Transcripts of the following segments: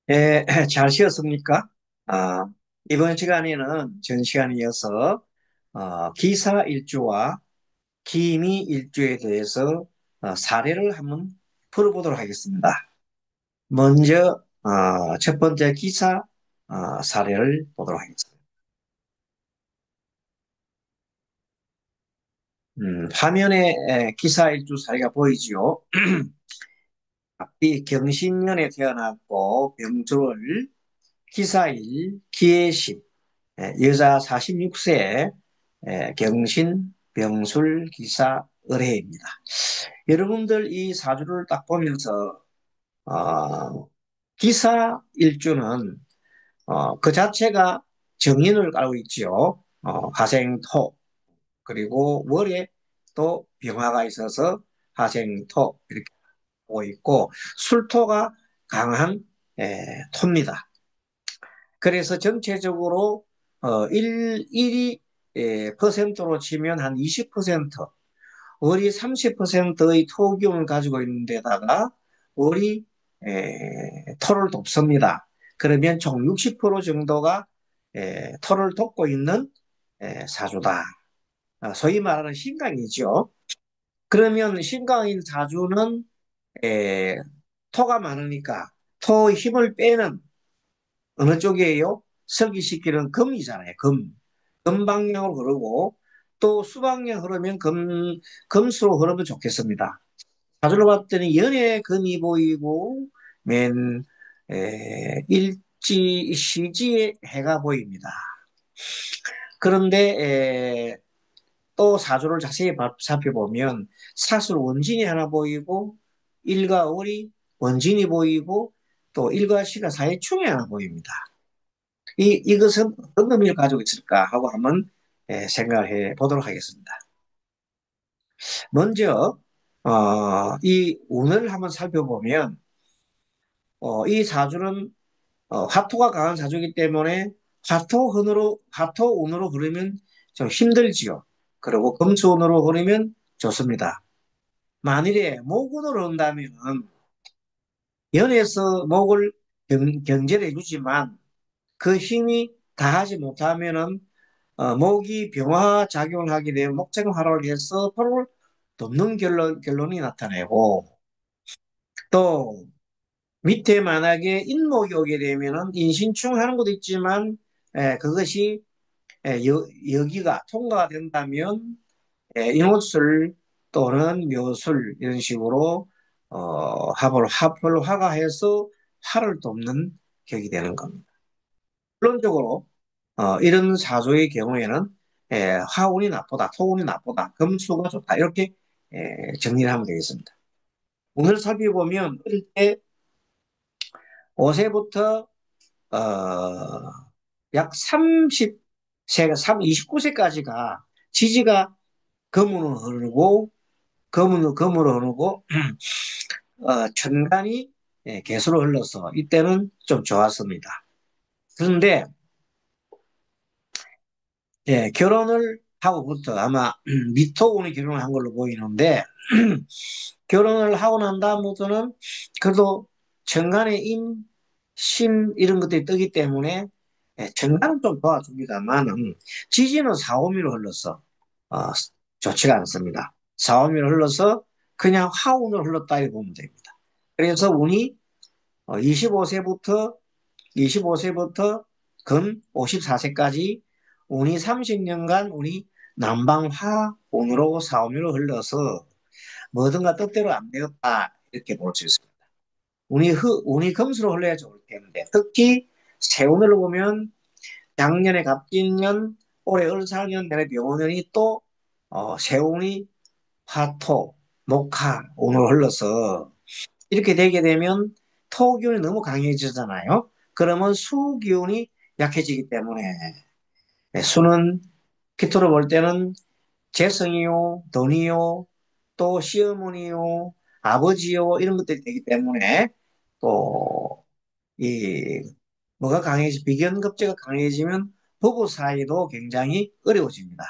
예, 잘 쉬었습니까? 아, 이번 시간에는 전 시간에 이어서 기사 일주와 기미 일주에 대해서 사례를 한번 풀어보도록 하겠습니다. 먼저 첫 번째 기사 사례를 보도록 하겠습니다. 화면에 기사 일주 사례가 보이지요. 이 경신년에 태어났고 병조를 기사일, 기해십, 여자 46세 경신, 병술, 기사, 을해입니다. 여러분들 이 사주를 딱 보면서 기사 일주는 그 자체가 정인을 깔고 있지요. 화생토 그리고 월에 또 병화가 있어서 화생토 이렇게 보고 있고 술토가 강한 토입니다. 그래서 전체적으로 1이 퍼센트로 치면 한 20%, 월이 30%의 토기운을 가지고 있는 데다가 월이 토를 돕습니다. 그러면 총 60% 정도가 토를 돕고 있는 사주다. 소위 말하는 신강이죠. 그러면 신강인 사주는 에, 토가 많으니까 토의 힘을 빼는 어느 쪽이에요? 설기시키는 금이잖아요. 금. 금 방향으로 흐르고 또 수방향 흐르면 금수로 흐르면 좋겠습니다. 사주로 봤더니 연의 금이 보이고 맨 일지 시지의 해가 보입니다. 그런데 또 사주를 자세히 살펴보면 사술 원진이 하나 보이고 일과 월이 원진이 보이고 또 일과 시가 사이충이 하나 보입니다. 이것은 어떤 의미를 가지고 있을까 하고 한번 생각을 해 보도록 하겠습니다. 먼저, 이 운을 한번 살펴보면, 이 사주는 화토가 강한 사주이기 때문에 화토운으로 흐르면 좀 힘들지요. 그리고 금수운으로 흐르면 좋습니다. 만일에 목운으로 흐른다면, 연에서 목을 견제를 해주지만 그 힘이 다하지 못하면은 목이 병화 작용을 하게 되면 목적인 활화를 해서 토를 돕는 결론이 나타내고 또 밑에 만약에 인목이 오게 되면은 인신충 하는 것도 있지만 그것이 여기가 통과가 된다면 인호술 또는 묘술 이런 식으로 합을 화가해서 화를 돕는 격이 되는 겁니다. 결론적으로 이런 사조의 경우에는 화운이 나쁘다, 토운이 나쁘다, 금수가 좋다 이렇게 정리를 하면 되겠습니다. 오늘 살펴보면 어릴 때 5세부터 약 30세가 29세까지가 지지가 금으로 흐르고 금으로 흐르고 천간이 개수로 흘러서 이때는 좀 좋았습니다. 그런데 결혼을 하고부터 아마 미토운이 결혼을 한 걸로 보이는데 결혼을 하고 난 다음부터는 그래도 천간에 임, 심 이런 것들이 뜨기 때문에 천간은 좀 도와줍니다만은 지지는 사오미로 흘러서 어, 좋지가 않습니다. 사오미로 흘러서 그냥 화운으로 흘렀다 이렇게 보면 됩니다. 그래서 운이 25세부터 금 54세까지 운이 30년간 운이 남방화운으로 사오미로 흘러서 뭐든가 뜻대로 안 되었다 이렇게 볼 수 있습니다. 운이 금수로 흘러야 좋을 텐데 특히 세운을 보면 작년에 갑진년, 올해 을사년, 내내 병원년이 또 세운이 화토, 목화 운으로 흘러서 이렇게 되게 되면 토기운이 너무 강해지잖아요. 그러면 수기운이 약해지기 때문에 수는 기토로 볼 때는 재성이요, 돈이요, 또 시어머니요, 아버지요 이런 것들이 되기 때문에 또 이 뭐가 비견급제가 강해지면 부부 사이도 굉장히 어려워집니다.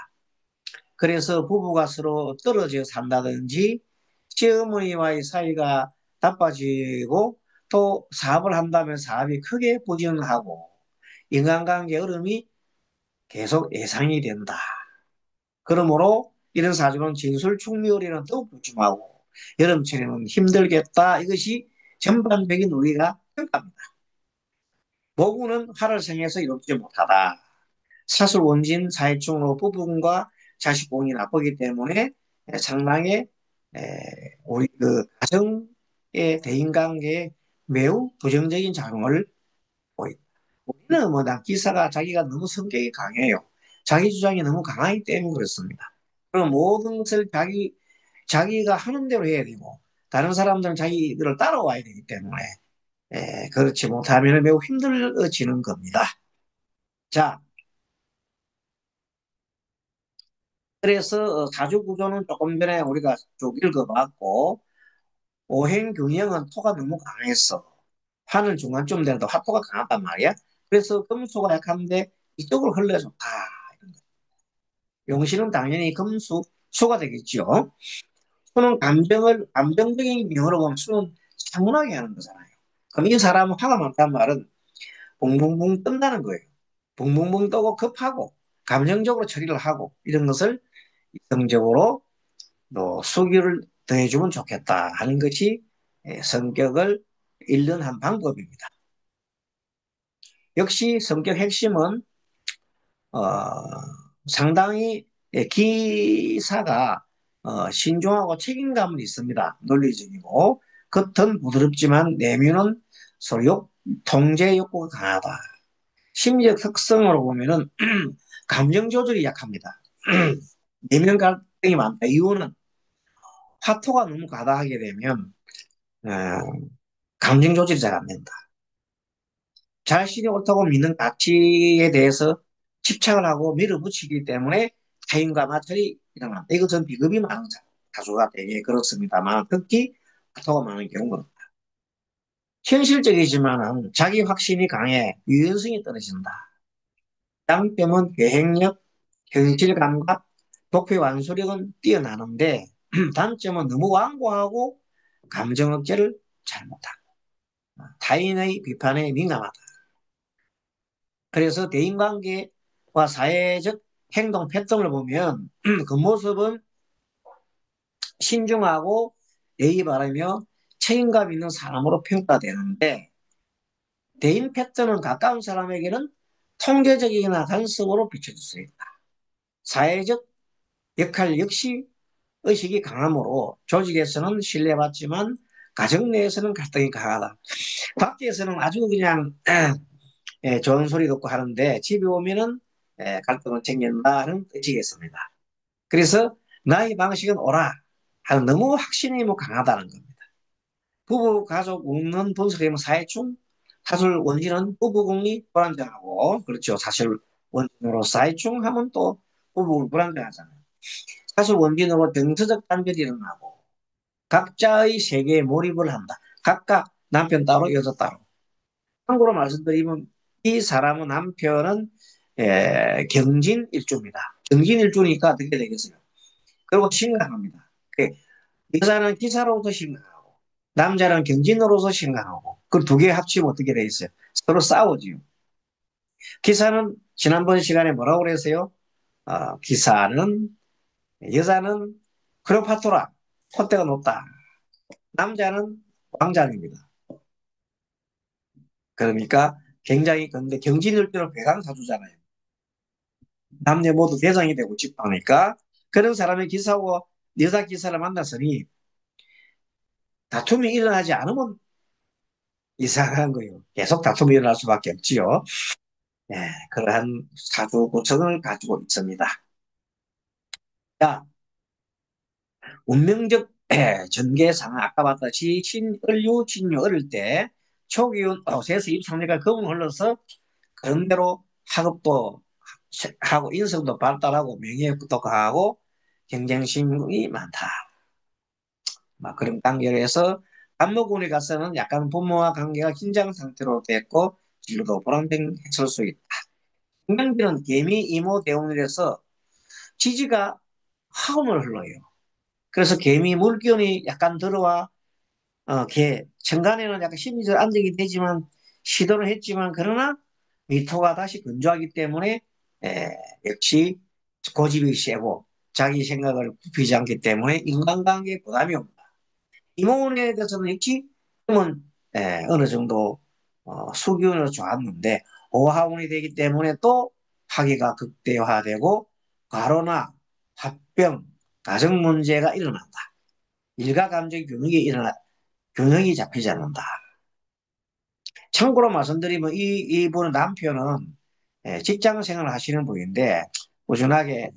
그래서 부부가 서로 떨어져 산다든지 시어머니와의 사이가 나빠지고 또 사업을 한다면 사업이 크게 부진하고 인간관계 어려움이 계속 예상이 된다. 그러므로 이런 사주는 진술충리요리는 더욱 조심하고 여름철에는 힘들겠다. 이것이 전반적인 우리가 평가합니다. 모구는 화를 생해서 이롭지 못하다. 사술 원진 사회충으로 부부군과 자식공이 나쁘기 때문에 상당히 우리 그 가정의 대인관계에 매우 부정적인 작용을 보인다. 우리는 뭐다 기사가 자기가 너무 성격이 강해요. 자기 주장이 너무 강하기 때문에 그렇습니다. 그럼 모든 것을 자기가 하는 대로 해야 되고 다른 사람들은 자기들을 따라와야 되기 때문에 그렇지 못하면 매우 힘들어지는 겁니다. 자, 그래서 사주 구조는 조금 전에 우리가 쭉 읽어봤고 오행균형은 토가 너무 강했어. 화는 중간쯤 되는데 화토가 강하단 말이야. 그래서 금수가 약한데 이쪽으로 흘러서 용신은 당연히 금수 수가 되겠죠. 수는 감정적인 경우로 보면 수는 차분하게 하는 거잖아요. 그럼 이 사람은 화가 많다는 말은 붕붕붕 뜬다는 거예요. 붕붕붕 떠고 급하고 감정적으로 처리를 하고 이런 것을 이성적으로 또 수기를 더해주면 좋겠다 하는 것이 성격을 잃는 한 방법입니다. 역시 성격 핵심은 어, 상당히 기사가 신중하고 책임감은 있습니다. 논리적이고 겉은 부드럽지만 내면은 소욕, 통제 욕구가 강하다. 심리적 특성으로 보면은 감정 조절이 약합니다. 내면 갈등이 많다. 이유는 화토가 너무 과다하게 되면 어, 감정 조절이 잘 안 된다. 자신이 옳다고 믿는 가치에 대해서 집착을 하고 밀어붙이기 때문에 타인과 마찰이 일어난다. 이것은 비겁이 많은 다수가 되게 그렇습니다만 특히 화토가 많은 경우는 현실적이지만 자기 확신이 강해 유연성이 떨어진다. 장점은 계획력, 현실감과 목표 완수력은 뛰어나는데 단점은 너무 완고하고 감정 억제를 잘 못한다. 타인의 비판에 민감하다. 그래서 대인관계와 사회적 행동 패턴을 보면 그 모습은 신중하고 예의 바르며 책임감 있는 사람으로 평가되는데 대인 패턴은 가까운 사람에게는 통제적이거나 간섭으로 비춰질 수 있다. 사회적 역할 역시 의식이 강하므로 조직에서는 신뢰받지만 가정 내에서는 갈등이 강하다. 밖에서는 아주 그냥 좋은 소리 듣고 하는데 집에 오면은 갈등을 챙긴다는 뜻이겠습니다. 그래서 나의 방식은 옳아 하는 너무 확신이 뭐 강하다는 겁니다. 부부 가족 운은 분석해보면 사회충 사실 원진은 부부궁이 불안정하고 그렇죠. 사실 원진으로 사회충 하면 또 부부 불안정하잖아요. 사실 원진으로 정서적 단절이 일어나고 각자의 세계에 몰입을 한다. 각각 남편 따로 여자 따로. 참고로 말씀드리면 이 사람은 남편은 경진일주입니다. 경진일주니까 어떻게 되겠어요? 그리고 심각합니다. 여자는 기사로서 심각하고 남자는 경진으로서 심각하고 그 두 개 합치면 어떻게 돼 있어요? 서로 싸우지요. 기사는 지난번 시간에 뭐라고 그랬어요? 기사는 여자는 클레오파트라 콧대가 높다. 남자는 왕자입니다. 그러니까 굉장히 근데 경진일주는 배강사주잖아요. 남녀 모두 대장이 되고 싶으니까 그런 사람의 기사하고 여자 기사를 만났으니 다툼이 일어나지 않으면 이상한 거예요. 계속 다툼이 일어날 수밖에 없지요. 네, 그러한 사주 구성을 가지고 있습니다. 자, 운명적 전개상 아까 봤듯이 신을유, 진유 어릴 때 초기운 세서 입상내가 금을 흘러서 그런 대로 학업도 하고 인성도 발달하고 명예도 강하고 경쟁심이 많다. 막 그런 관계에서 안목운에 가서는 약간 부모와 관계가 긴장 상태로 됐고 진로도 불안정했을 수 있다. 김명기는 개미 이모 대운이라서 지지가 화음을 흘러요. 그래서 개미 물기운이 약간 들어와 천간에는 약간 심리적 안정이 되지만, 시도를 했지만, 그러나 미토가 다시 건조하기 때문에, 에, 역시 고집이 세고, 자기 생각을 굽히지 않기 때문에 인간관계에 부담이 옵니다. 이모에 대해서는 역시, 그러면, 어느 정도, 수기운으로 좋았는데, 오하운이 되기 때문에 또 파괴가 극대화되고, 과로나 화병, 가정 문제가 일어난다. 일가 감정 균형이 잡히지 않는다. 참고로 말씀드리면 이분은 남편은 직장 생활을 하시는 분인데 꾸준하게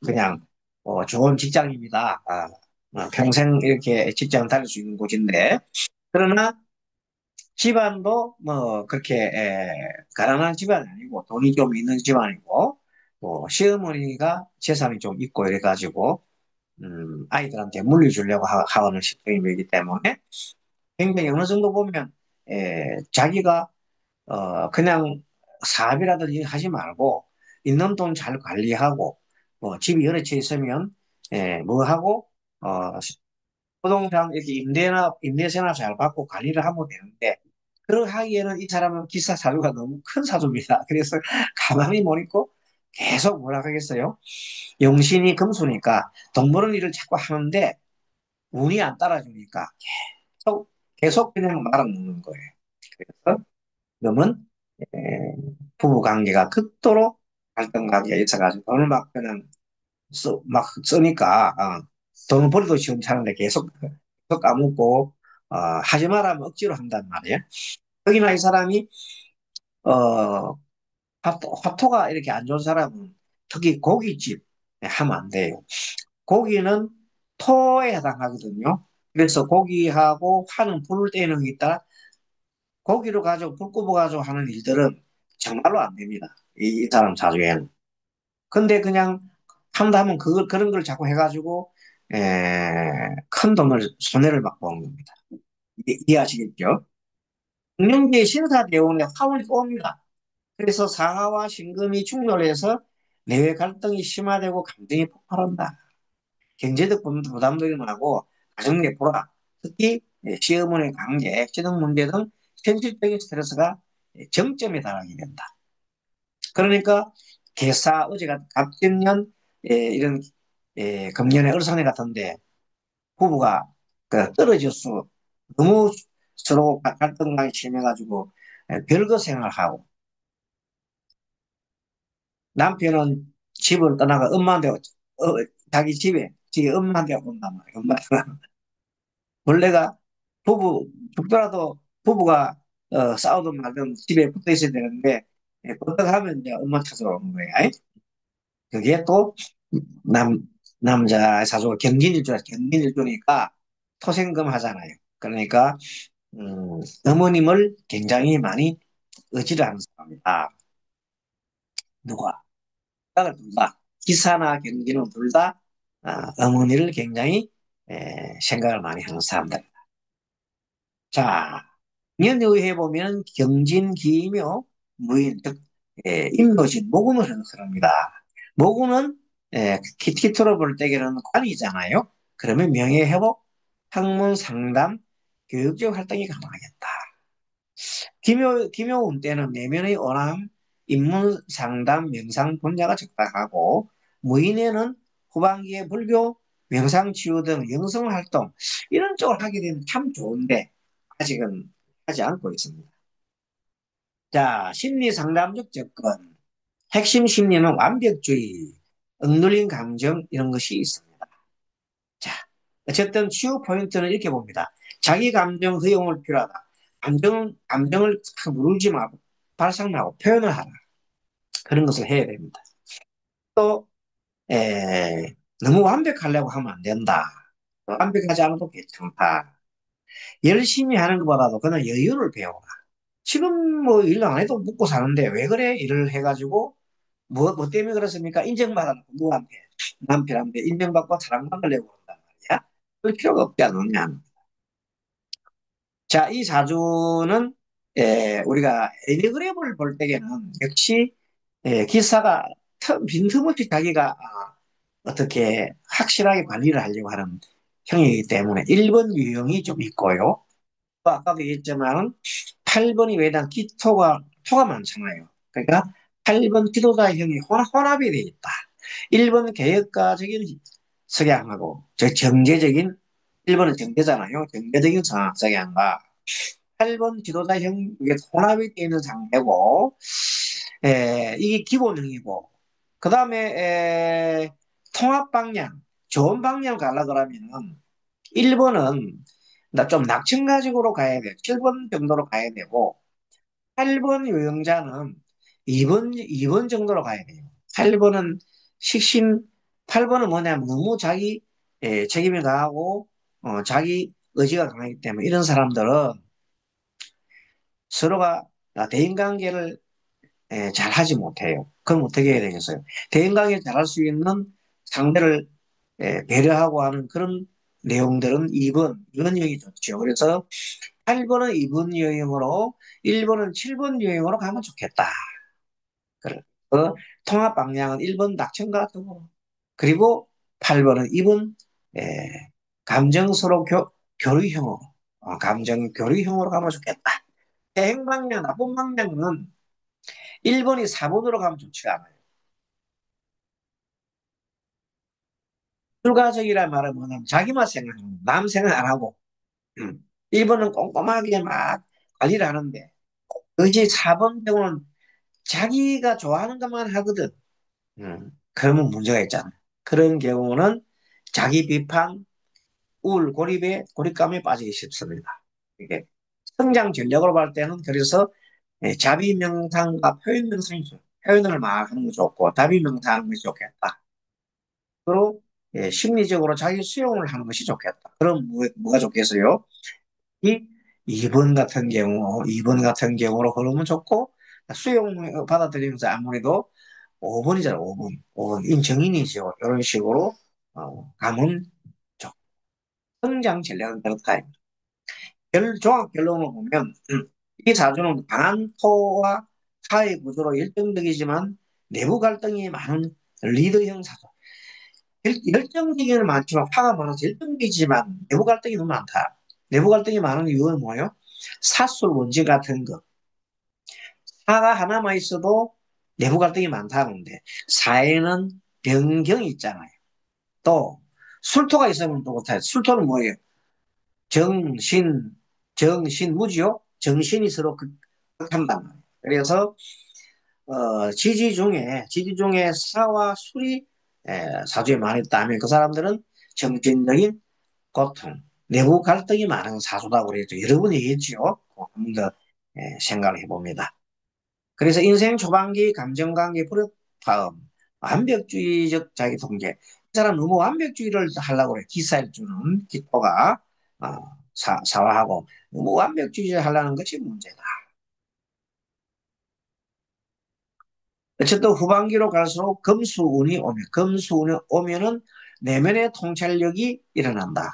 그냥 좋은 직장입니다. 평생 이렇게 직장 다닐 수 있는 곳인데 그러나 집안도 뭐 그렇게 가난한 집안이 아니고 돈이 좀 있는 집안이고 또 시어머니가 재산이 좀 있고 이래가지고 아이들한테 물려주려고 하는 시스템이기 때문에 굉장히 어느 정도 보면 자기가 그냥 사업이라든지 하지 말고 있는 돈 잘 관리하고 뭐 집이 여러 채 있으면 뭐 하고 어, 부동산 이렇게 임대세나 잘 받고 관리를 하면 되는데 그러 하기에는 이 사람은 기사 사주가 너무 큰 사주입니다. 그래서 가만히 못 있고 계속 뭐라 하겠어요? 용신이 금수니까 돈 버는 일을 자꾸 하는데 운이 안 따라주니까 계속 그냥 말아먹는 거예요. 그래서 지금은 에, 부부 관계가 극도로 갈등 관계가 있어가지고 돈을 막 그냥 막 쓰니까 돈을 버리도 시원찮은데 계속 까먹고 하지 말라면 억지로 한단 말이에요. 여기나 이 사람이 어, 화토가 이렇게 안 좋은 사람은 특히 고깃집 하면 안 돼요. 고기는 토에 해당하거든요. 그래서 고기하고 화는 불을 떼는 게 있다. 고기로 가지고 불 굽어 가지고 하는 일들은 정말로 안 됩니다. 이 사람 사주에는. 근데 그냥 한다면 그런 걸 자꾸 해가지고 큰 돈을 손해를 막 보는 겁니다. 이해하시겠죠? 금년기의 신사대운에 화운이 옵니다. 그래서 사화와 신금이 충돌해서 내외 갈등이 심화되고 감정이 폭발한다. 경제적 부담도 일어나고 가정의 불화, 특히 시어머니의 관계, 지능 문제 등 현실적인 스트레스가 정점에 달하게 된다. 그러니까 개사, 어제가 갑진년 이런 금년에 을사년 같은데 부부가 그 떨어져서 너무 서로 갈등이 심해가지고 별거 생활하고 남편은 집을 떠나가 엄마한테 자기 집에 지 엄마한테 온단 말이야. 엄마 원래가 죽더라도 부부가 싸우든 말든 집에 붙어 있어야 되는데 붙어가면 이제 엄마 찾으러 오는 거야. 그게 또 남, 남자 사주가 경진일주니까 토생금 하잖아요. 그러니까, 어머님을 굉장히 많이 의지를 하는 사람이다. 누가? 둘 다. 기사나 경진은 둘 다, 어머니를 굉장히, 생각을 많이 하는 사람들. 자, 연의해 보면 경진기이며 무인, 즉, 임묘진, 모금을 하는 사람입니다. 모금은 키티트로 볼 때에는 관이잖아요. 그러면 명예회복, 학문 상담, 교육적 활동이 가능하겠다. 김효운 때는 내면의 원함, 인문 상담, 명상 분야가 적당하고 무인에는 후반기에 불교, 명상 치유 등 영성 활동 이런 쪽을 하게 되면 참 좋은데 아직은 하지 않고 있습니다. 자, 심리 상담적 접근. 핵심 심리는 완벽주의, 억눌린 감정 이런 것이 있습니다. 자, 어쨌든 치유 포인트는 이렇게 봅니다. 자기 감정 허용을 필요하다. 감정을 누르지 말고 발상하고 표현을 하라. 그런 것을 해야 됩니다. 또 너무 완벽하려고 하면 안 된다. 완벽하지 않아도 괜찮다. 열심히 하는 것보다도 그냥 여유를 배워라. 지금 뭐 일 안 해도 먹고 사는데 왜 그래? 일을 해가지고 뭐 때문에 그렇습니까? 인정받아놓고 누구한테? 남편한테 인정받고 사랑받으려고 한단 말이야. 그럴 필요가 없지 않느냐. 자, 이 사주는 우리가 애니그램을 볼 때에는 역시 기사가 빈틈없이 자기가 어떻게 확실하게 관리를 하려고 하는 형이기 때문에 1번 유형이 좀 있고요. 또 아까도 얘기했지만 8번이 왜냐 토가 많잖아요. 그러니까 8번 기도자형이 혼합이 되어 있다. 1번 개혁가적인 성향하고 정제적인 1번은 정제잖아요. 정제적인 성향과 8번 지도자형 이게 혼합이 되어 있는 상태고 이게 기본형이고 그 다음에 통합 방향 좋은 방향 가려 그러면은 1번은 나 좀 낙천가적으로 가야 돼. 7번 정도로 가야 되고 8번 유형자는 2번 정도로 가야 돼요. 8번은 식심 8번은 뭐냐면 너무 자기 책임을 다하고 자기 의지가 강하기 때문에 이런 사람들은 서로가 대인관계를 잘 하지 못해요. 그럼 어떻게 해야 되겠어요? 대인관계 잘 할 수 있는 상대를 배려하고 하는 그런 내용들은 2번 유형이 좋죠. 그래서 8번은 2번 유형으로 1번은 7번 유형으로 가면 좋겠다. 그래서 통합 방향은 1번 낙천과 등으로 그리고 8번은 2번 감정 서로 교류형으로 감정 교류형으로 가면 좋겠다. 대행 방향, 나쁜 방향은 1번이 4번으로 가면 좋지가 않아요. 불가적이란 말은 뭐냐면 자기만 생각하는 남 생각 안 하고 1번은 꼼꼼하게 막 관리를 하는데 그지 4번 경우는 자기가 좋아하는 것만 하거든. 그러면 문제가 있잖아. 그런 경우는 자기 비판, 우울, 고립감에 빠지기 쉽습니다. 이게 성장 전략으로 볼 때는 그래서 자비 명상과 표현 명상이 좋아요. 표현을 막 하는 거 좋고 자비 명상하는 것이 좋겠다. 그리고 심리적으로 자기 수용을 하는 것이 좋겠다. 그럼 뭐가 좋겠어요? 이 2번 같은 경우로 걸으면 좋고 수용 받아들이면서 아무래도 5번이잖아, 5번. 5번. 인정인이죠. 이런 식으로 가면 좋고. 성장 전략은 그렇다. 종합 결론을 보면 이 사주는 강한 토와 사회 구조로 열정적이지만 내부 갈등이 많은 리더형 사주. 열정적이는 많지만 화가 많아서 열정적이지만 내부 갈등이 너무 많다. 내부 갈등이 많은 이유는 뭐예요? 사술 원진 같은 거. 화가 하나만 있어도 내부 갈등이 많다는데 사회는 변경이 있잖아요. 또 술토가 있으면 또 못해요. 술토는 뭐예요? 정신, 정신무지요? 정신이 서로 극한단 말이에요. 그래서 지지 중에 사와 술이 사주에 많이 있다면 그 사람들은 정신적인 고통, 내부 갈등이 많은 사주라고 그랬죠. 여러 번 얘기했죠. 한번 더 생각을 해봅니다. 그래서 인생 초반기 감정관계 불협화음, 완벽주의적 자기 통제. 이 사람 너무 완벽주의를 하려고 그래. 기사일주는 기토가 어, 사화하고 너무 완벽주의 하려는 것이 문제다. 어쨌든 후반기로 갈수록 금수운이 오면은 내면의 통찰력이 일어난다.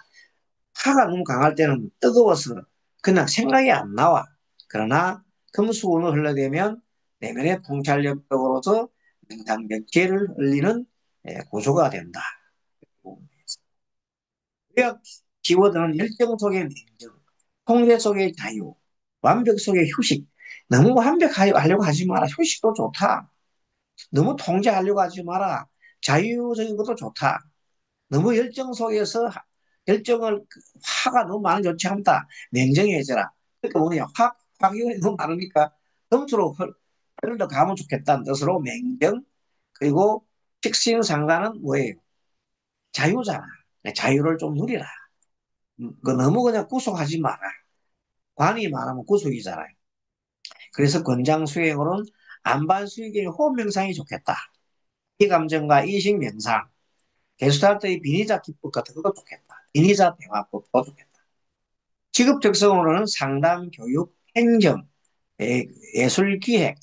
화가 너무 강할 때는 뜨거워서 그냥 생각이 안 나와. 그러나 금수운을 흘러대면 내면의 통찰력적으로서 명상백제를 흘리는 구조가 된다. 의학 키워드는 열정 속의 냉정, 통제 속의 자유, 완벽 속의 휴식. 너무 완벽하려고 하지 마라. 휴식도 좋다. 너무 통제하려고 하지 마라. 자유적인 것도 좋다. 너무 열정 속에서 열정을 화가 너무 많이 좋지 않다. 냉정해져라. 그러니까 뭐냐 화기운이 너무 많으니까 점수로 흘러 가면 좋겠다는 뜻으로 냉정 그리고 식신상가는 뭐예요? 자유잖아. 자유를 좀 누리라. 그 너무 그냥 구속하지 마라. 관이 많으면 구속이잖아요. 그래서 권장 수행으로는 안반 수익의 호흡 명상이 좋겠다. 이 감정과 인식 명상, 게스트할트의 비니자 기법 같은 것도 좋겠다. 비니자 대화법도 좋겠다. 직업 특성으로는 상담, 교육, 행정, 예술 기획,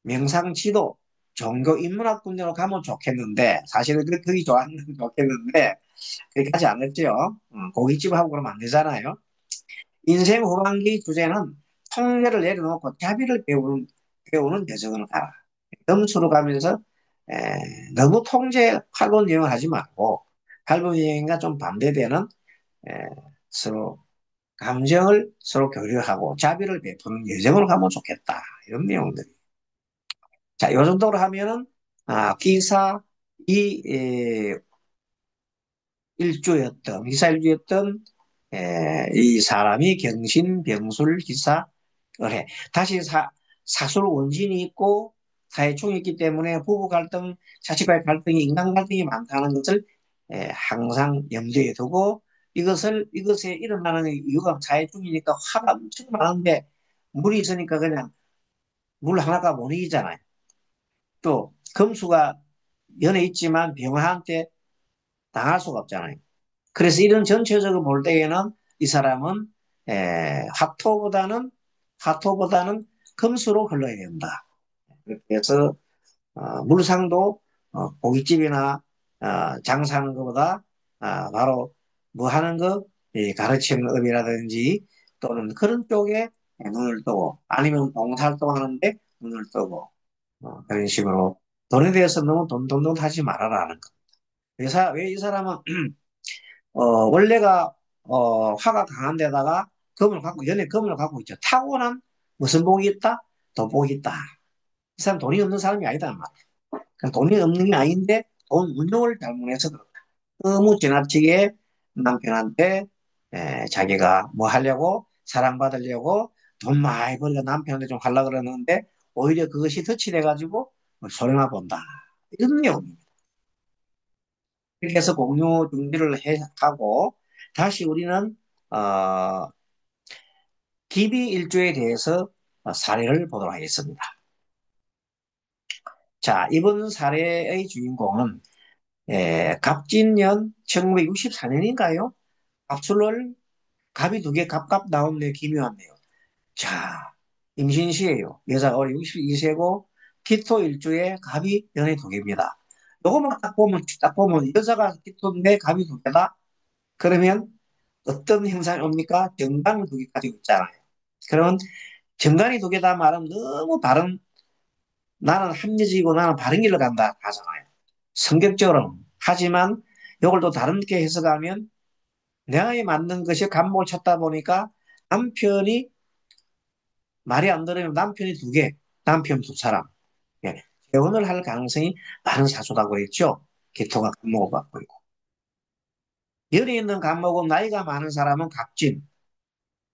명상 지도, 종교 인문학 분야로 가면 좋겠는데 사실은 그게 좋았는 좋겠는데 그렇게 하지 않았죠. 고깃집하고 그러면 안 되잖아요. 인생 후반기 주제는 통례를 내려놓고 자비를 배우는 여정을 가라. 점수로 가면서 너무 통제 8번 여행을 하지 말고 8번 여행과 좀 반대되는 에, 서로 감정을 서로 교류하고 자비를 베푸는 여정으로 가면 좋겠다. 이런 내용들이. 자, 요 정도로 하면은, 기사 기사 일주였던, 이 사람이 경신병술 기사 의뢰. 다시 사술 원진이 있고 사회충이 있기 때문에 부부 갈등, 자식과의 갈등이, 인간 갈등이 많다는 것을 항상 염두에 두고 이것에 일어나는 이유가 사회충이니까 화가 엄청 많은데 물이 있으니까 그냥 물 하나가 못 이기잖아요. 또 금수가 연에 있지만 병화한테 당할 수가 없잖아요. 그래서 이런 전체적으로 볼 때에는 이 사람은 화토보다는 금수로 흘러야 된다. 그래서 물상도 고깃집이나 장사하는 것보다 바로 뭐 하는 거, 가르치는 업이라든지 또는 그런 쪽에 눈을 뜨고 아니면 봉사활동하는데 눈을 뜨고 그런 식으로 돈에 대해서 너무 돈돈돈 하지 말아라는 거. 왜 이 사람은 원래가 화가 강한 데다가 연애 금을 갖고 있죠. 타고난 무슨 복이 있다? 돈복이 있다. 이 사람 돈이 없는 사람이 아니다. 돈이 없는 게 아닌데 돈 운용을 잘못해서 그렇다. 너무 지나치게 남편한테 자기가 뭐 하려고 사랑받으려고 돈 많이 벌려 남편한테 좀 하려고 그러는데 오히려 그것이 덫이 돼가지고 손해만 본다. 이런 내용입니다. 이렇게 해서 공유 중지를 하고 다시 우리는 어, 기비일주에 대해서 사례를 보도록 하겠습니다. 자, 이번 사례의 주인공은 갑진년 1964년인가요? 갑술월 갑이 두 개 갑갑 나오네 기묘하네요. 자, 임신시에요. 여자가 올해 62세고 기토일주에 갑이 연애 두 개입니다. 요거만 딱 보면 여자가 기토인데 갑이 두 개다? 그러면 어떤 현상이 옵니까? 정관을 두 개 가지고 있잖아요. 그러면 정관이 두 개다 말하면 너무 나는 합리적이고 나는 바른 길로 간다 하잖아요. 성격적으로. 하지만 이걸 또 다른게 해석하면 내가 맞는 것이 감목을 찾다 보니까 남편이 말이 안 들으면 남편이 두 개, 남편 두 사람. 예, 재혼을 할 가능성이 많은 사주라고 그랬죠. 기토가 감목을 갖고 있고. 열에 있는 감목은 나이가 많은 사람은 갑진,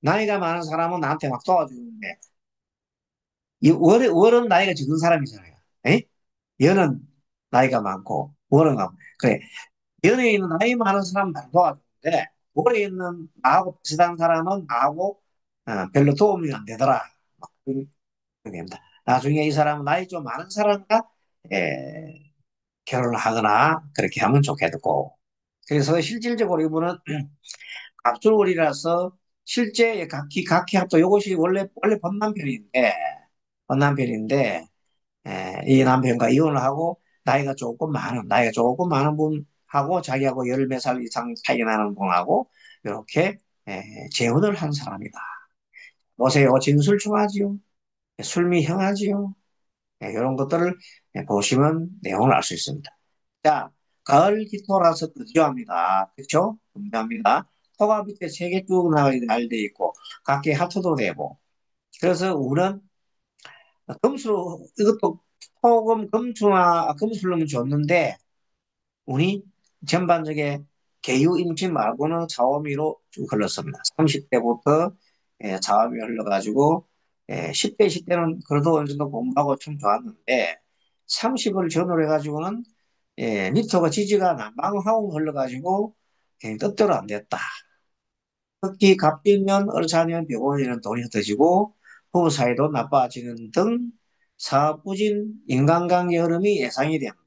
나이가 많은 사람은 나한테 막 도와주는데 이 월은 나이가 적은 사람이잖아요. 에? 연은 나이가 많고 월은 많고 그래 연에 있는 나이 많은 사람은 날 도와주는데 월에 있는 나하고 비슷한 사람은 나하고 별로 도움이 안 되더라. 막 그런 됩니다. 나중에 이 사람은 나이 좀 많은 사람과 결혼을 하거나 그렇게 하면 좋겠고 그래서 실질적으로 이분은 갑술월이라서 실제 각기 합도 이것이 원래 번남편인데 이 남편과 이혼을 하고 나이가 조금 많은 분하고 자기하고 열 몇 살 이상 차이 나는 분하고 이렇게 재혼을 한 사람이다. 보세요. 진술충하지요. 술미형하지요. 이런 것들을 보시면 내용을 알 수 있습니다. 자, 가을 기토라서 건조합니다. 그렇죠? 건조합니다. 토가 밑에 세 개 쭉 나가게 돼 있고 각기 하트도 되고 그래서 우는 이것도 토금 금술로면 좋는데 운이 전반적에 개유 임신 말고는 좌우미로 쭉 흘렀습니다. 30대부터 좌우미 흘러가지고 10대, 10대는 그래도 어느 정도 공부하고 참 좋았는데 30을 전후로 해가지고는 미터가 지지가 난방하고 흘러가지고 그냥 뜻대로 안 됐다. 특히 갑진년, 을사년, 병원에는 돈이 흩어지고 부부 사이도 나빠지는 등 사업 부진, 인간관계 흐름이 예상이 된다.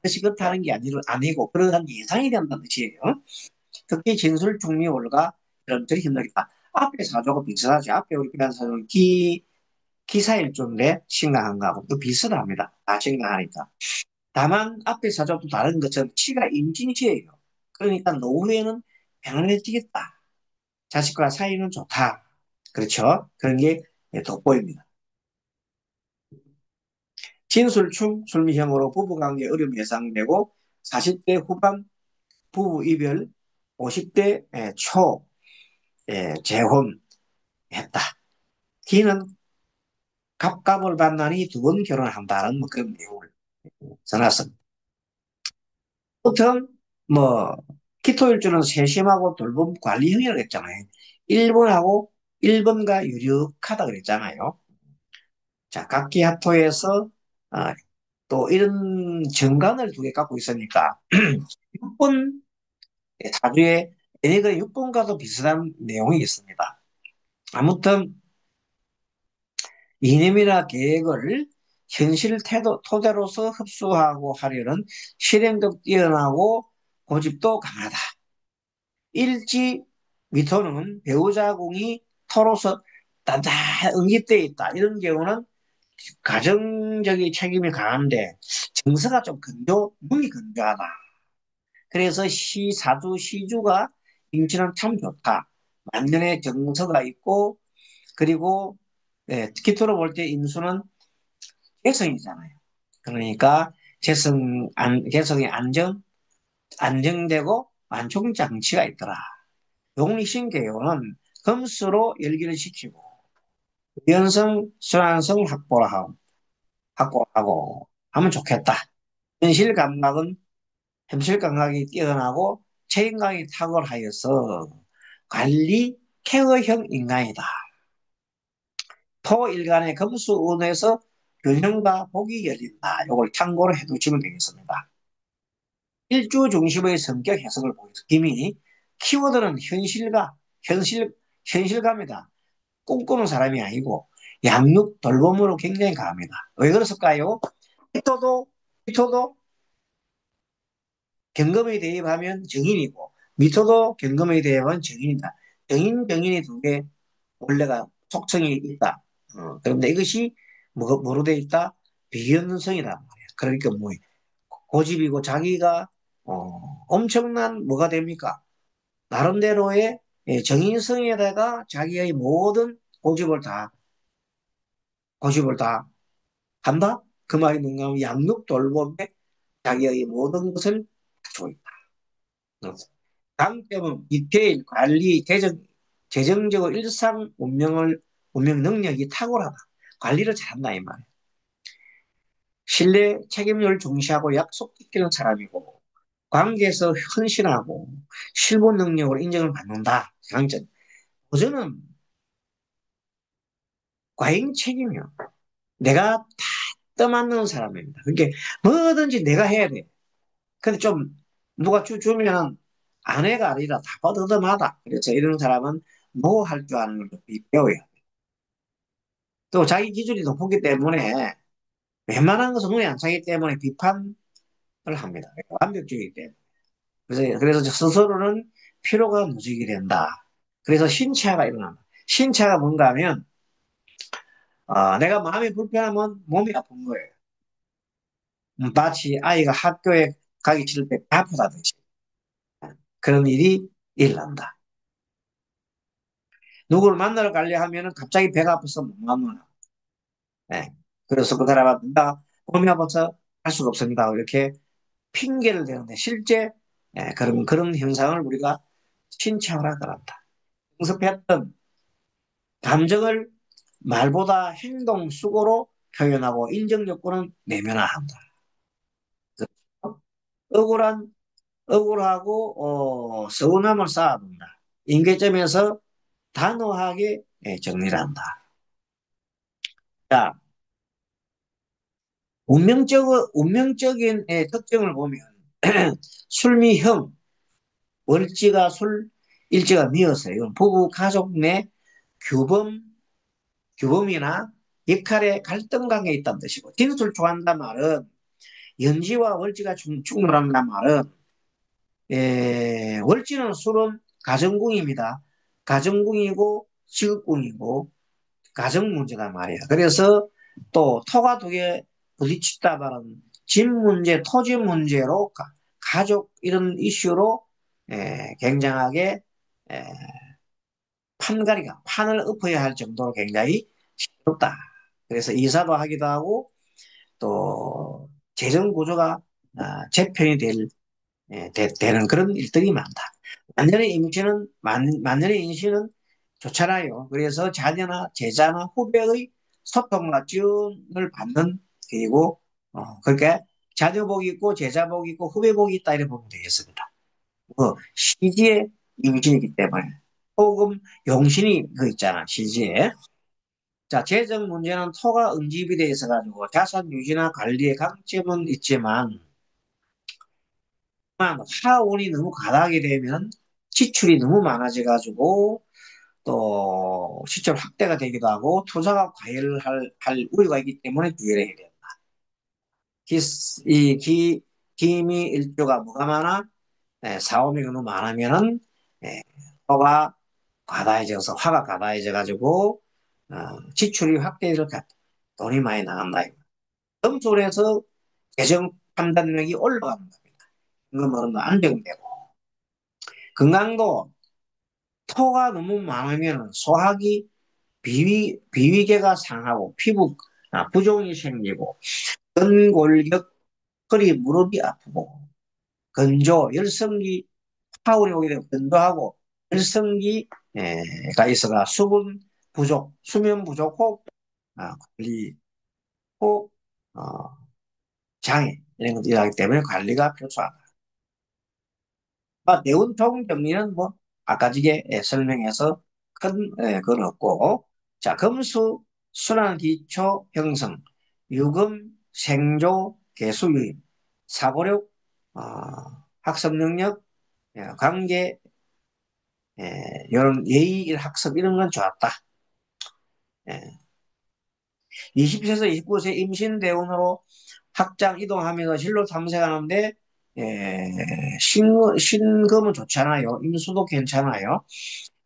뜻이 그렇다는 게 아니고 그러한 예상이 된다는 뜻이에요. 특히 진술중미월과 여러분들이 힘들겠다. 앞에 사조가 비슷하지. 앞에 우리 비난 사조는 기사일조인데 심각한 거하고 또 비슷합니다. 다 심각하니까. 다만 앞에 사조도 다른 것처럼 치가 임진시예요. 그러니까 노후에는 편안해지겠다. 자식과 사이는 좋다. 그렇죠? 그런 게 돋보입니다. 진술충, 술미형으로 부부관계 어려움이 예상되고 40대 후반 부부 이별 50대 초 재혼했다. 기는 갑갑을 받나니 두 번 결혼한다는 뭐 그런 내용을 써놨습니다. 보통 뭐 기토일주는 세심하고 돌봄 관리형이라고 했잖아요. 1번하고 1번과 유력하다 그랬잖아요. 자, 각기합토에서 또 이런 정관을 두 개 갖고 있으니까 6번 사주에 애니가 6번과도 비슷한 내용이 있습니다. 아무튼 이념이나 계획을 현실 태도, 토대로서 흡수하고 하려는 실행력 뛰어나고 고집도 강하다. 일지 미토는 배우자 공이 토로서 단단 응집되어 있다. 이런 경우는 가정적인 책임이 강한데 정서가 좀 눈이 건조하다. 그래서 사주, 시주가 임신은 참 좋다. 만년의 정서가 있고 그리고 기토로 볼 때 임수는 개성이잖아요. 그러니까 개성이 안정되고 완충장치가 있더라. 용리신계요는 금수로 열기를 시키고 연성, 순환성 확보하고 하면 좋겠다. 현실 감각은 현실 감각이 뛰어나고 책임감이 탁월하여서 관리 케어형 인간이다. 토일간의 금수운에서 균형과 복이 열린다. 이걸 참고로 해두시면 되겠습니다. 일주 중심의 성격 해석을 보여서 김이 키워드는 현실감이다. 꿈꾸는 사람이 아니고 양육 돌봄으로 굉장히 강합니다. 왜 그랬을까요? 피토도 피토도 경금에 대입하면 정인이고 미토도 경금에 대입하면 정인이다. 정인, 두 개 원래가 속성이 있다. 그런데 이것이 뭐로 되어 있다? 비연성이다 말이야. 그러니까 뭐 고집이고 자기가 엄청난 뭐가 됩니까? 나름대로의 정인성에다가 자기의 모든 고집을 다 한다? 그 말이 뭔가 하면 양육 돌봄에 자기의 모든 것을 갖추고 있다. 장점은 디테일, 관리, 재정적으로 운명 능력이 탁월하다. 관리를 잘한다, 이 말이에요. 신뢰, 책임을 중시하고 약속 지키는 사람이고, 관계에서 헌신하고, 실무 능력으로 인정을 받는다. 장점. 저는 과잉 책임이요. 내가 다 떠맡는 사람입니다. 그러니까 뭐든지 내가 해야 돼. 근데 좀 누가 주면 아내가 아니라 다 버드듬하다. 그래서 이런 사람은 뭐 할 줄 아는 걸 배워요. 또 자기 기준이 높기 때문에 웬만한 것은 눈에 안 차기 때문에 비판을 합니다. 완벽주의이기 때문에. 그래서 스스로는 피로가 누적이 된다. 그래서 신체화가 일어난다. 신체화가 뭔가 하면 내가 마음이 불편하면 몸이 아픈 거예요. 마치 아이가 학교에 가기 싫을 때 아프다듯이 그런 일이 일어난다. 누구를 만나러 가려 하면은 갑자기 배가 아파서 못 만나. 예. 그래서 그 사람한테 나 몸이 아파서 할 수가 없습니다. 이렇게 핑계를 대는데 실제 그런 현상을 우리가 신체화라 그런다. 응습했던 감정을 말보다 행동, 수고로 표현하고 인정 욕구는 내면화한다. 억울한 억울하고 서운함을 쌓아둔다. 임계점에서 단호하게 정리를 한다. 자, 운명적인 특징을 보면 술미형, 월지가 술, 일지가 미어서 이건 부부 가족 내 규범, 규범이나 역할의 갈등 관계에 있다는 뜻이고 진술 좋아한다는 말은 연지와 월지가 충돌한다는 말은 월지는 술은 가정궁입니다. 가정궁이고 직업궁이고 가정 문제가 말이야. 그래서 또 토가 두 개 부딪히다 말은 집 문제, 토지 문제로 가족 이런 이슈로 굉장하게 에, 판을 엎어야 할 정도로 굉장히 시끄럽다. 그래서 이사도 하기도 하고 또 재정 구조가 재편이 되는 그런 일들이 많다. 만년의 임신은 좋잖아요. 그래서 자녀나 제자나 후배의 소통과 지원을 받는, 그리고 그러니까 자녀복이 있고 제자복이 있고 후배복이 있다 이렇게 보면 되겠습니다. 시지의 임신이기 때문에. 혹은 용신이 그 있잖아, 시지에. 자, 재정 문제는 토가 응집이 돼 있어가지고 자산 유지나 관리에 강점은 있지만, 하운이 너무 과다하게 되면 지출이 너무 많아져가지고 또 시점 확대가 되기도 하고 투자가 과열할 우려가 있기 때문에 주의를 해야 된다. 기, 이 기미 일조가 뭐가 많아? 사오미가 너무 많으면은 예, 화가 과다해져서 화가 과다해져가지고 지출이 확대해서 돈이 많이 나간다. 점술에서 재정 판단력이 올라가는 겁니다. 임금으로는 안정되고 건강도 토가 너무 많으면 소화기 비위계가 상하고 피부 부종이 생기고 근골격 허리 무릎이 아프고 건조 열성기 파울이 오게 되면 건조하고 열성기가 있어가 수분 부족 수면 부족 혹 관리 혹 장애 이런 것들이 하기 때문에 관리가 필수하다. 내운통 정리는 뭐 아까 지게 설명해서 큰 건 없고 자 금수 순환 기초 형성 유금 생조 개수유입 사고력 학습 능력 관계 이런 예의 학습 이런 건 좋았다. 예. 20세에서 29세 임신 대운으로 학장 이동하면서 진로 탐색하는데 신금은 좋잖아요. 임수도 괜찮아요.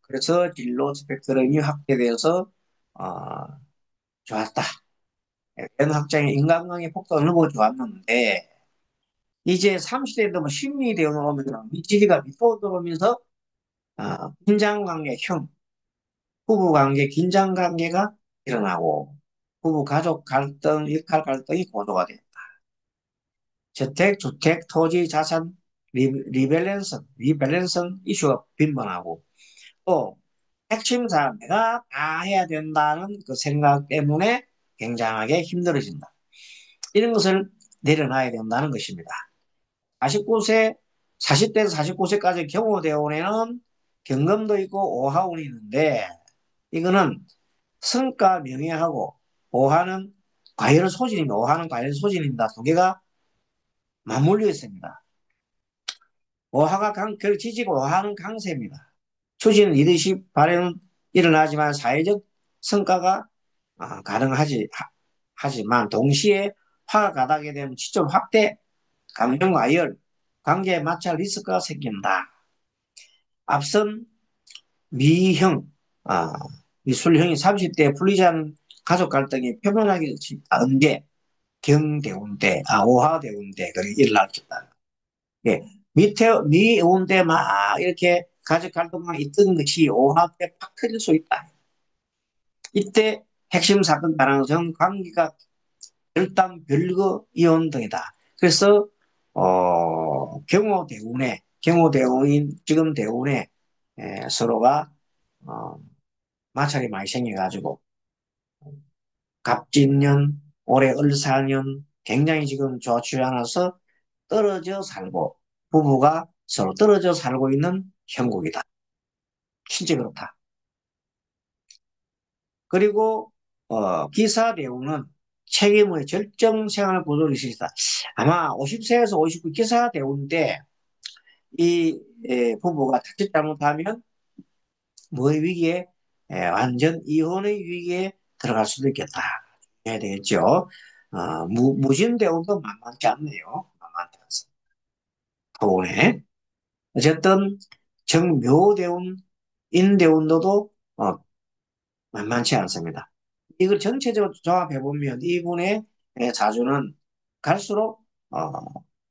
그래서 진로 스펙트럼이 확대되어서 어, 좋았다. 현 학장의 인간관계 폭도 넓어 좋았는데 이제 30대 되면 심리 대응을 오면 미치기가 밑으로 들어오면서 긴장관계, 부부관계 긴장관계가 일어나고 부부 가족 갈등, 일칼 갈등이 고조가 돼. 저택, 주택, 토지, 자산, 리밸런스 이슈가 빈번하고 또 핵심 사람 내가 다 해야 된다는 그 생각 때문에 굉장하게 힘들어진다. 이런 것을 내려놔야 된다는 것입니다. 49세, 40대에서 49세까지 경호대원에는 경금도 있고 오하운이 있는데 이거는 성과 명예하고 오하는 과열 소진입니다. 오하는 과열 소진입니다. 두 개가 맞물려 있습니다. 오하가 지지고 오하는 강세입니다. 추진 리더십 발행은 일어나지만 사회적 성과가 하지만 동시에 화가 가다게 되면 지점 확대, 감정과 열, 관계 마찰 리스크가 생긴다. 앞선 미형, 아, 미술형이 30대에 풀리지 않은 가족 갈등이 표면하기 언제 경대운대, 오하대운대, 그리고 일어났다. 예, 미온대 막 이렇게 가족 갈등만 있던 것이 오하 때 팍 터질 수 있다. 이때 핵심 사건 가능성 관계가 결단 별거 이혼 등이다. 그래서 경호 대우인 지금 대운에 서로가 어, 마찰이 많이 생겨가지고 갑진년 올해 을사년 굉장히 지금 좋지 않아서 떨어져 살고 부부가 서로 떨어져 살고 있는 형국이다. 실제 그렇다. 그리고 기사 대우는 책임의 절정 생활 구조를 있다 아마 50세에서 59 기사 대우인데 이 부부가 자칫 잘못하면 뭐의 위기에 완전 이혼의 위기에 들어갈 수도 있겠다. 해야 되겠죠. 무진 대우도 만만치 않네요. 만만치 않습니다. 서울에. 어쨌든 정묘대운, 인대운도도 만만치 않습니다. 이걸 전체적으로 종합해보면 이분의 자주는 갈수록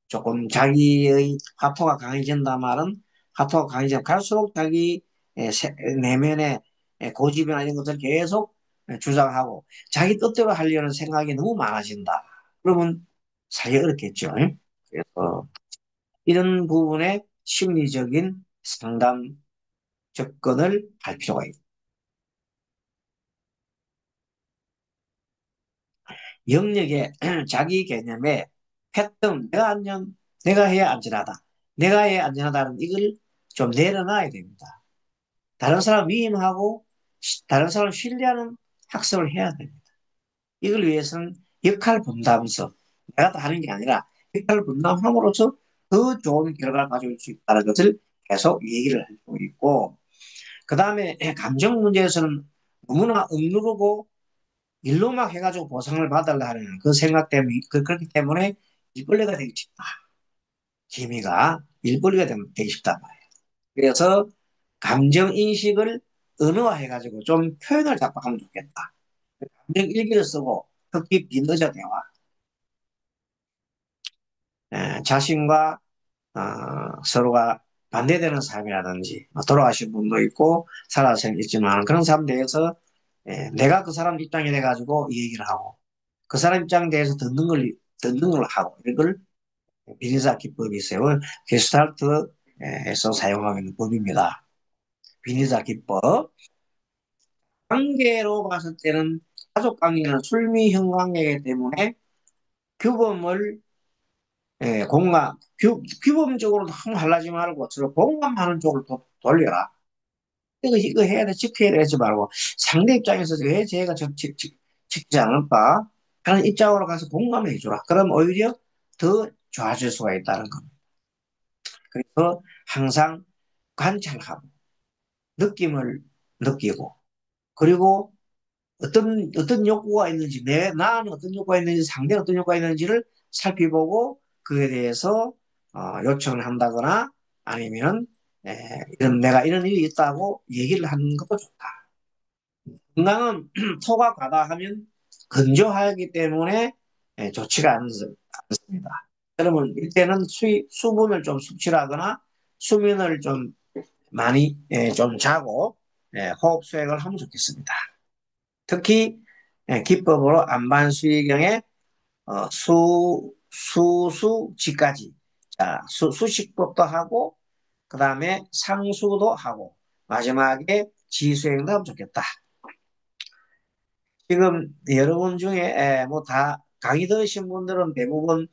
조금 자기의 화토가 강해진다 말은 화토가 강해져 갈수록 자기 내면의 고집이나 이런 것을 계속 주장하고 자기 뜻대로 하려는 생각이 너무 많아진다. 그러면 살기 어렵겠죠. 그래서 이런 부분의 심리적인 상담 접근을 할 필요가 있다. 영역의 자기 개념에 패턴, 내가 해야 안전하다. 내가 해야 안전하다는 이걸 좀 내려놔야 됩니다. 다른 사람 위임하고 다른 사람 신뢰하는 학습을 해야 됩니다. 이걸 위해서는 역할 분담서, 내가 다 하는 게 아니라 역할 분담함으로써 더 좋은 결과를 가져올 수 있다는 것을 계속 얘기를 하고 있고, 그 다음에 감정 문제에서는 너무나 억누르고 일로 막 해가지고 보상을 받으려 하는 그 생각 때문에, 그렇기 때문에 일벌레가 되기 쉽다. 기미가 일벌레가 되기 쉽단 말이에요. 그래서 감정 인식을 언어화해가지고 좀 표현을 자꾸 하면 좋겠다. 감정 일기를 쓰고 특히 비너저 대화, 자신과 서로가 반대되는 사람이라든지 돌아가신 분도 있고 살아서 있지만 그런 사람 대해서 내가 그 사람 입장이 돼가지고 이 얘기를 하고 그 사람 입장에 대해서 듣는 걸 하고 이걸 비니자 기법이 있어요. 게스탈트에서 사용하고 있는 법입니다. 비니자 기법. 관계로 봤을 때는 가족 관계는 술미형 관계이기 때문에 규범을 규범적으로 너무 하려지 말고 서로 공감하는 쪽으로 돌려라. 이거 해야 돼, 지켜야 돼 하지 말고 상대 입장에서 왜 쟤가 지키지 않을까 하는 입장으로 가서 공감해 주라. 그럼 오히려 더 좋아질 수가 있다는 겁니다. 그래서 항상 관찰하고 느낌을 느끼고 그리고 어떤 욕구가 있는지, 나는 어떤 욕구가 있는지, 상대는 어떤 욕구가 있는지를 살펴보고 그에 대해서 요청을 한다거나 아니면 내가 이런 일이 있다고 얘기를 하는 것도 좋다. 건강은 소가 과다하면 건조하기 때문에 좋지가 않습니다. 그러면 이때는 수분을 좀 섭취하거나 수면을 좀 많이 좀 자고 호흡 수행을 하면 좋겠습니다. 특히 기법으로 안반수의경의 수수지까지 자, 수식법도 하고 그 다음에 상수도 하고 마지막에 지수행도 하면 좋겠다. 지금 여러분 중에 뭐 다 강의 들으신 분들은 대부분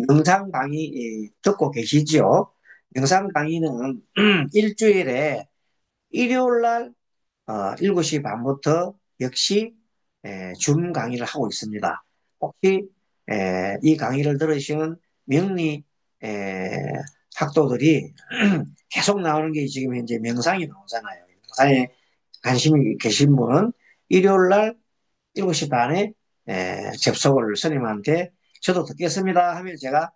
영상 강의 듣고 계시죠? 영상 강의는 일주일에 일요일 날 7시 반부터 역시 줌 강의를 하고 있습니다. 혹시 이 강의를 들으시는 명리 학도들이 계속 나오는 게 지금 현재 명상이 나오잖아요. 명상에 관심이 계신 분은 일요일 날 7시 반에 접속을 스님한테 저도 듣겠습니다 하면 제가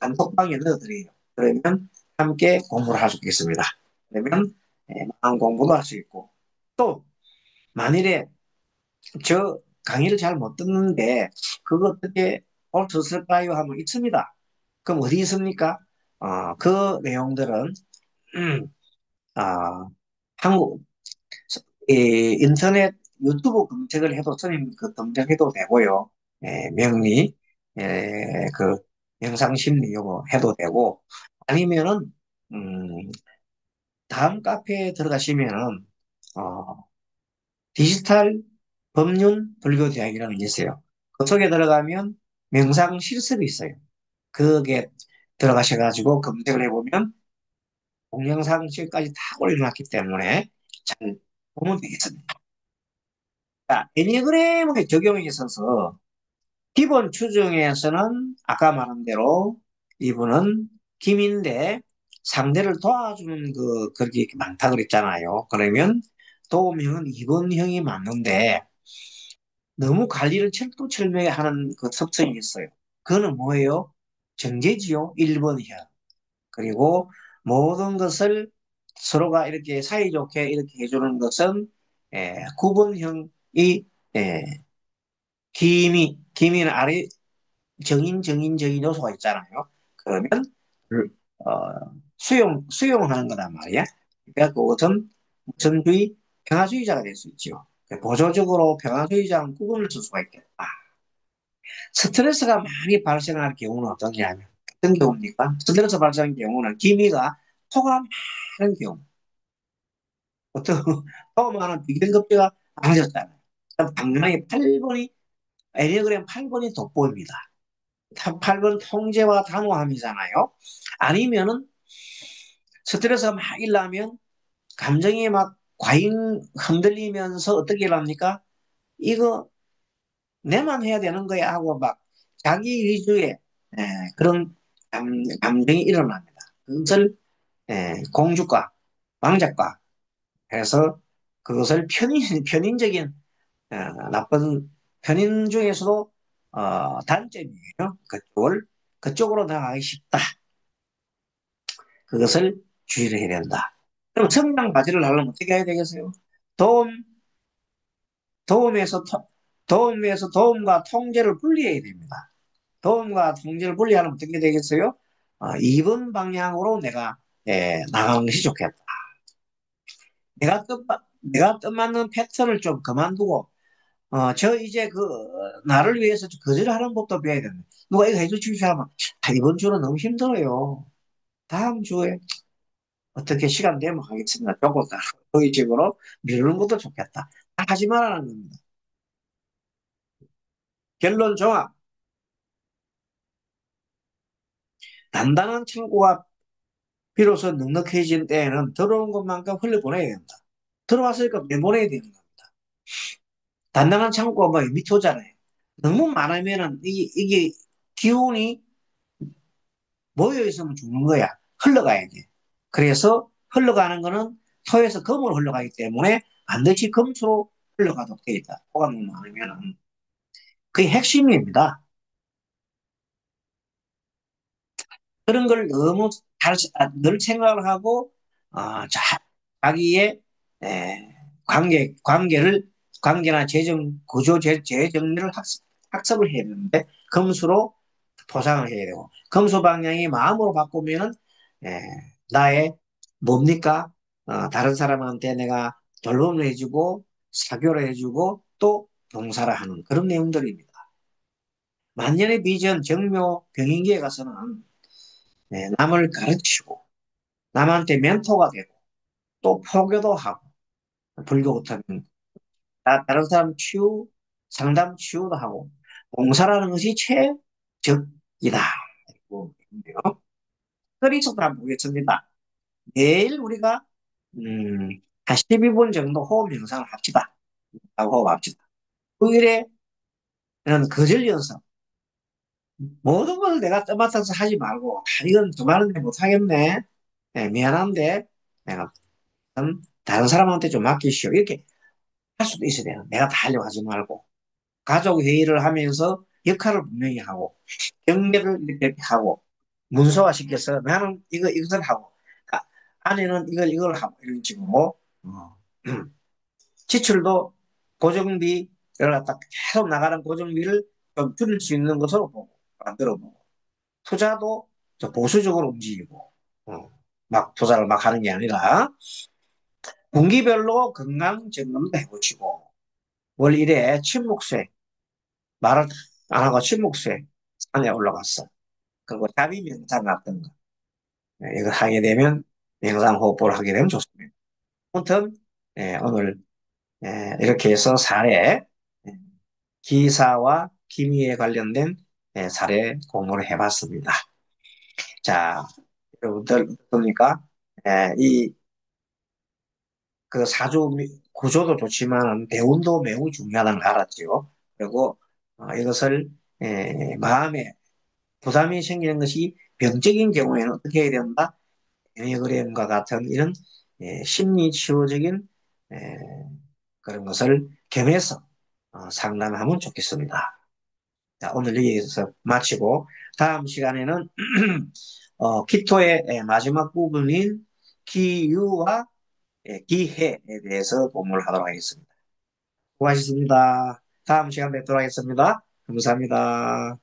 단톡방에 넣어드려요. 그러면 함께 공부를 할 수 있겠습니다. 그러면 마음 공부도 할 수 있고 또 만일에 저 강의를 잘 못 듣는데 그거 어떻게 볼 수 있을까요? 하면 있습니다. 그럼 어디 있습니까? 그 내용들은 아, 한국 인터넷 유튜브 검색을 해도 스님 그 검색해도 되고요. 명리 그 명상심리 요거 해도 되고 아니면은 음, 다음 카페에 들어가시면은 어, 디지털 법륜 불교 대학이라는 게 있어요. 그 속에 들어가면 명상 실습이 있어요. 그게 들어가셔가지고 검색을 해보면 동영상 실까지 다 올려놨기 때문에 잘 보면 되겠습니다. 자, 애니그램의 적용에 있어서 기본 추정에서는 아까 말한 대로 이분은 김인데 상대를 도와주는 그렇게 많다 그랬잖아요. 그러면 도움형은 2번형이 맞는데 너무 관리를 철두철미하게 하는 그 습성이 있어요. 그거는 뭐예요? 정제지요. 1번형. 그리고 모든 것을 서로가 이렇게 사이좋게 이렇게 해주는 것은 9번형이 기미는 아래 정인 요소가 있잖아요. 그러면 수용하는 거란 말이야. 그러니까 그것은 무선주의, 평화주의자가 될 수 있죠. 보조적으로 평화주의자는 구분을 줄 수가 있겠다. 스트레스가 많이 발생할 경우는 어떠냐면, 어떤 경우입니까? 스트레스 발생한 경우는 기미가 토가 많은 경우, 보통 토하면 비근급제가 많아졌잖아요. 당장에 8번이, 애니어그램 8번이 돋보입니다. 8번 통제와 단호함이잖아요. 아니면은 스트레스가 막 일어나면 감정이 막 과잉 흔들리면서 어떻게 일합니까? 이거 내만 해야 되는 거야 하고 막 자기 위주의 예, 그런 감정이 일어납니다. 그것을 공주과, 왕작과 해서 그것을 편인적인 나쁜 편인 중에서도 단점이에요. 그쪽으로 나가기 쉽다. 그것을 주의를 해야 된다. 그럼 성장 바지를 하려면 어떻게 해야 되겠어요? 도움, 도움에서, 도움에서 도움과 통제를 분리해야 됩니다. 도움과 통제를 분리하면 어떻게 되겠어요? 2번 방향으로 내가 나가는 것이 좋겠다. 내가 뜻맞는 패턴을 좀 그만두고, 저 이제 나를 위해서 거절하는 법도 배워야 된다. 누가 이거 해주십시오 하면, 이번 주는 너무 힘들어요. 다음 주에 어떻게 시간 되면 하겠습니다. 조금 더 거의 식으로 미루는 것도 좋겠다. 하지 말라는 겁니다. 결론 종합. 단단한 창고가 비로소 넉넉해진 때에는 들어온 것만큼 흘려보내야 된다. 들어왔으니까 내보내야 되는 겁니다. 단단한 창고가 뭐 밑에 오잖아요. 너무 많으면은 이게 기운이 모여 있으면 죽는 거야. 흘러가야 돼. 그래서 흘러가는 거는 토에서 금으로 흘러가기 때문에 반드시 금수로 흘러가도록 되어 있다. 토가 너무 많으면은. 그게 핵심입니다. 그런 걸 너무 늘 생각을 하고, 자기의 관계나 재정리를 학습을 해야 되는데, 금수로 포장을 해야 되고, 금수 방향이 마음으로 바꾸면은, 에, 나의 뭡니까? 다른 사람한테 내가 돌봄을 해주고, 사교를 해주고, 또 봉사를 하는 그런 내용들입니다. 만년의 비전, 정묘, 병인기에 가서는 남을 가르치고, 남한테 멘토가 되고, 또 포교도 하고, 불교 같은 다른 사람 상담 치유도 하고, 봉사라는 것이 최적이다. 그리고 허리속도 한번 보겠습니다. 매일 우리가, 한 12분 정도 호흡 명상을 합시다. 호흡합시다. 9일에는 거절 연습. 모든 걸 내가 떠맡아서 하지 말고, 이건 좀 하는데 못하겠네. 미안한데, 내가 다른 사람한테 좀 맡기시오. 이렇게 할 수도 있어야 돼요. 내가 다 하려고 하지 말고. 가족 회의를 하면서 역할을 분명히 하고, 경계를 이렇게 하고, 문서화 시켜서 나는 이것을 하고, 아, 아내는 이걸 하고, 이런 식으로, 지출도 고정비를 갖다 계속 나가는 고정비를 좀 줄일 수 있는 것으로 보고, 만들어 보고, 투자도 좀 보수적으로 움직이고, 막 투자를 막 하는 게 아니라, 분기별로 건강 점검도 해보시고, 월 1회 침묵수액, 말을 안 하고 침묵수액 산에 올라갔어. 그리고 자비 명상 같은 거. 이거 하게 되면, 명상 호흡을 하게 되면 좋습니다. 아무튼, 오늘, 이렇게 해서 사례, 예, 기사와 기미에 관련된 사례 공부를 해봤습니다. 자, 여러분들, 어떻습니까? 이, 사주 구조도 좋지만 대운도 매우 중요하다는 걸 알았죠. 그리고 이것을 마음에 부담이 생기는 것이 병적인 경우에는 어떻게 해야 된다? 에니그램과 같은 이런 심리 치료적인 그런 것을 겸해서 상담하면 좋겠습니다. 자, 오늘 여기서 마치고 다음 시간에는 기토의 마지막 부분인 기유와 기해에 대해서 공부를 하도록 하겠습니다. 수고하셨습니다. 다음 시간 뵙도록 하겠습니다. 감사합니다.